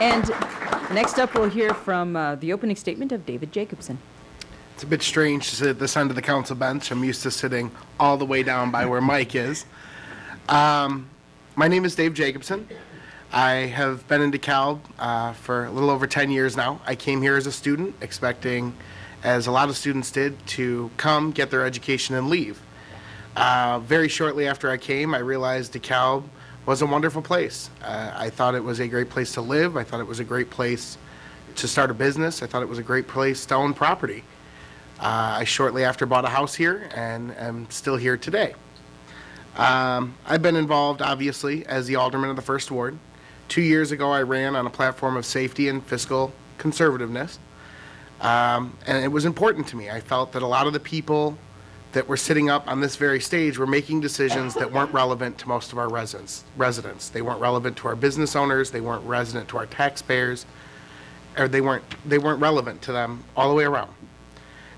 And next up, we'll hear from the opening statement of David Jacobson. It's a bit strange to sit at this end of the council bench. I'm used to sitting all the way down by where Mike is. My name is Dave Jacobson. I have been in Dekalb for a little over 10 years now. I came here as a student, expecting, as a lot of students did, to come, get their education, and leave. Very shortly after I came, I realized Dekalb was a wonderful place. I thought it was a great place to live. I thought it was a great place to start a business. I thought it was a great place to own property. I shortly after bought a house here and am still here today. I've been involved, obviously, as the alderman of the First Ward. 2 years ago, I ran on a platform of safety and fiscal conservativeness. And it was important to me. I felt that a lot of the people that were sitting up on this very stage were making decisions that weren't relevant to most of our residents. They weren't relevant to our business owners. They weren't relevant to our taxpayers, or they weren't relevant to them all the way around.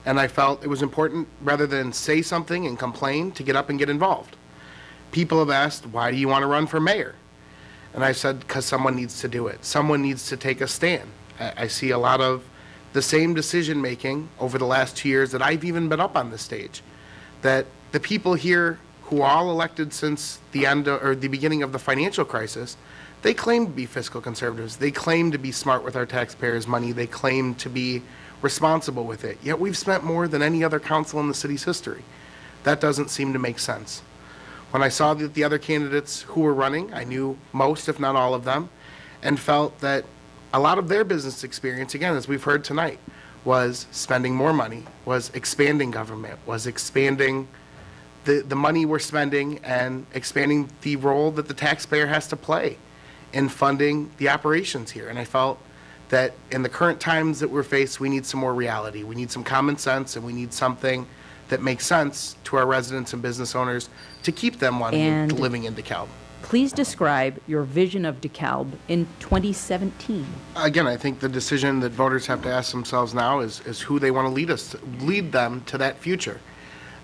And I felt it was important, rather than say something and complain, to get up and get involved. People have asked, why do you want to run for mayor? And I said, because someone needs to do it. Someone needs to take a stand. I see a lot of the same decision making over the last 2 years that I've even been up on this stage. That the people here who are all elected since the end or the beginning of the financial crisis, they claim to be fiscal conservatives. They claim to be smart with our taxpayers' money. They claim to be responsible with it. Yet we've spent more than any other council in the city's history. That doesn't seem to make sense. When I saw that the other candidates who were running, I knew most, if not all of them, and felt that a lot of their business experience, again, as we've heard tonight, was spending more money, was expanding government, was expanding the money we're spending and expanding the role that the taxpayer has to play in funding the operations here. And I felt that in the current times that we're faced, we need some more reality. We need some common sense, and we need something that makes sense to our residents and business owners to keep them wanting to living in Dekalb. Please describe your vision of Dekalb in 2017. Again, I think the decision that voters have to ask themselves now is who they want to lead them to that future.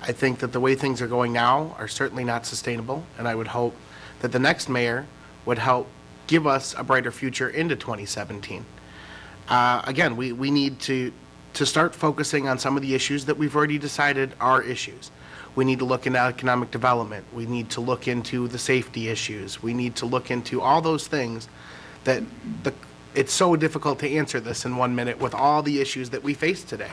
I think that the way things are going now are certainly not sustainable, and I would hope that the next mayor would help give us a brighter future into 2017. Again, we need to start focusing on some of the issues that we've already decided are issues. We need to look into economic development. We need to look into the safety issues. We need to look into all those things that it's so difficult to answer this in 1 minute with all the issues that we face today.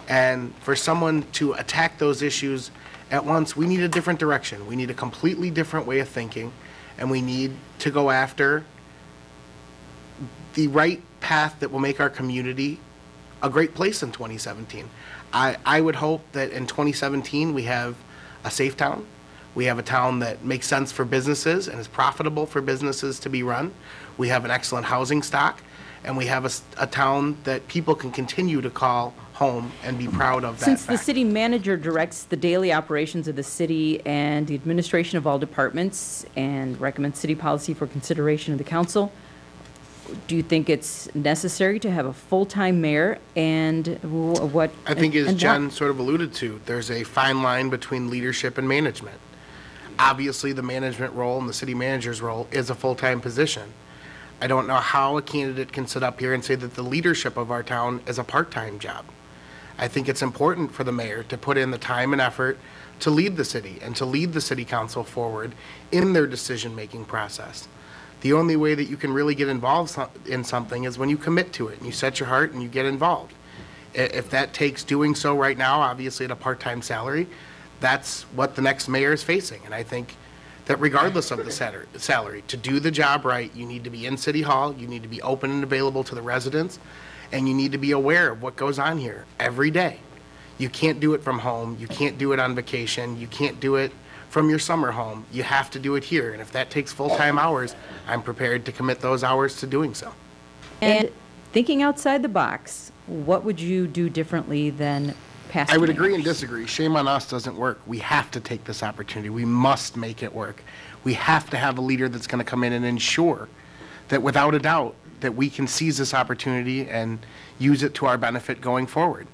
And for someone to attack those issues at once, we need a different direction. We need a completely different way of thinking, and we need to go after the right path that will make our community a great place in 2017. I would hope that in 2017 we have a safe town. We have a town that makes sense for businesses and is profitable for businesses to be run. We have an excellent housing stock, and we have a town that people can continue to call home and be proud of that Since fact. the city manager directs the daily operations of the city and the administration of all departments and recommends city policy for consideration of the council, do you think it's necessary to have a full-time mayor, and what? I think, as Jen sort of alluded to, there's a fine line between leadership and management. Obviously, the management role and the city manager's role is a full-time position. I don't know how a candidate can sit up here and say that the leadership of our town is a part-time job. I think it's important for the mayor to put in the time and effort to lead the city and to lead the city council forward in their decision-making process. The only way that you can really get involved in something is when you commit to it and you set your heart and you get involved. If that takes doing so right now, obviously at a part-time salary, that's what the next mayor is facing. And I think that regardless of the salary, to do the job right, you need to be in City Hall, you need to be open and available to the residents, and you need to be aware of what goes on here every day. You can't do it from home, you can't do it on vacation, you can't do it from your summer home. You have to do it here, and if that takes full-time hours, I'm prepared to commit those hours to doing so. And thinking outside the box, what would you do differently than past I would mayors? agree and disagree. Shame on us doesn't work. We have to take this opportunity. We must make it work. We have to have a leader that's going to come in and ensure that, without a doubt, that we can seize this opportunity and use it to our benefit going forward.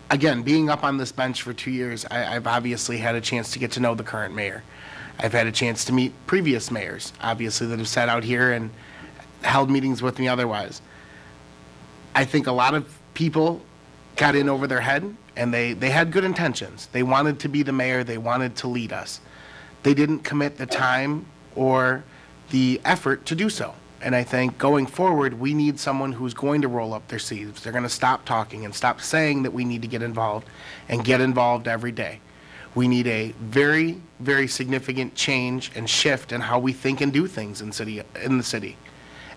Again, being up on this bench for 2 years, I've obviously had a chance to get to know the current mayor. I've had a chance to meet previous mayors, obviously, that have sat out here and held meetings with me otherwise. I think a lot of people got in over their head, and they had good intentions. They wanted to be the mayor. They wanted to lead us. They didn't commit the time or the effort to do so. And I think going forward, we need someone who's going to roll up their sleeves. They're going to stop talking and stop saying that we need to get involved and get involved every day. We need a very, very significant change and shift in how we think and do things in the city.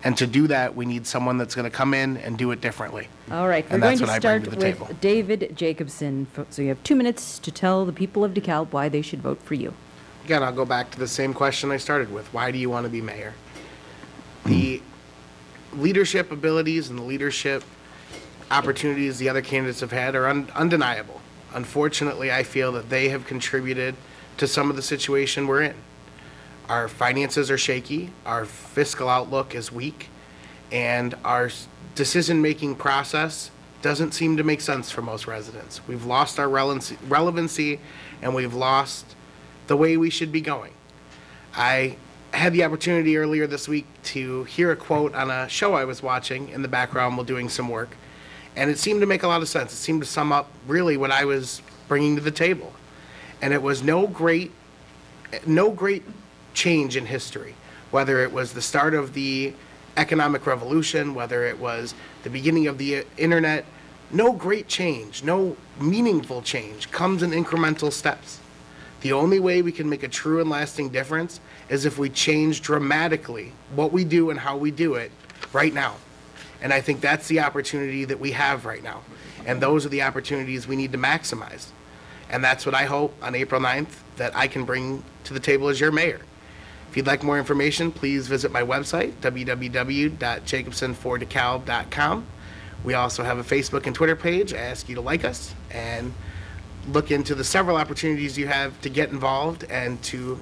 And to do that, we need someone that's going to come in and do it differently. All right, we're And going that's to what I bring start to the table. with David Jacobson. So you have 2 minutes to tell the people of DeKalb why they should vote for you. Again, I'll go back to the same question I started with. Why do you want to be mayor? The leadership abilities and the leadership opportunities the other candidates have had are undeniable. Unfortunately, I feel that they have contributed to some of the situation we're in. Our finances are shaky, our fiscal outlook is weak, and our decision-making process doesn't seem to make sense for most residents. We've lost our relevancy, and we've lost the way we should be going. I had the opportunity earlier this week to hear a quote on a show I was watching in the background while doing some work, and it seemed to make a lot of sense. It seemed to sum up really what I was bringing to the table. And it was no great change in history, whether it was the start of the economic revolution, whether it was the beginning of the internet. No great change, no meaningful change comes in incremental steps. The only way we can make a true and lasting difference is if we change dramatically what we do and how we do it right now. And I think that's the opportunity that we have right now. And those are the opportunities we need to maximize. And that's what I hope on April 9th that I can bring to the table as your mayor. If you'd like more information, please visit my website, www.jacobsonfordekalb.com. We also have a Facebook and Twitter page. I ask you to like us and look into the several opportunities you have to get involved and to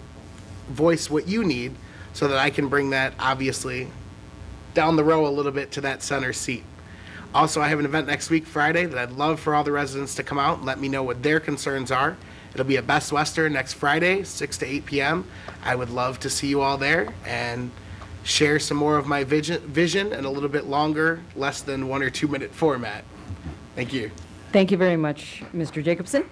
voice what you need so that I can bring that, obviously, down the row a little bit to that center seat. Also, I have an event next week, Friday, that I'd love for all the residents to come out and let me know what their concerns are. It'll be at Best Western next Friday, 6 to 8 p.m. I would love to see you all there and share some more of my vision in a little bit longer, less than 1 or 2 minute format. Thank you. Thank you very much, Mr. Jacobson.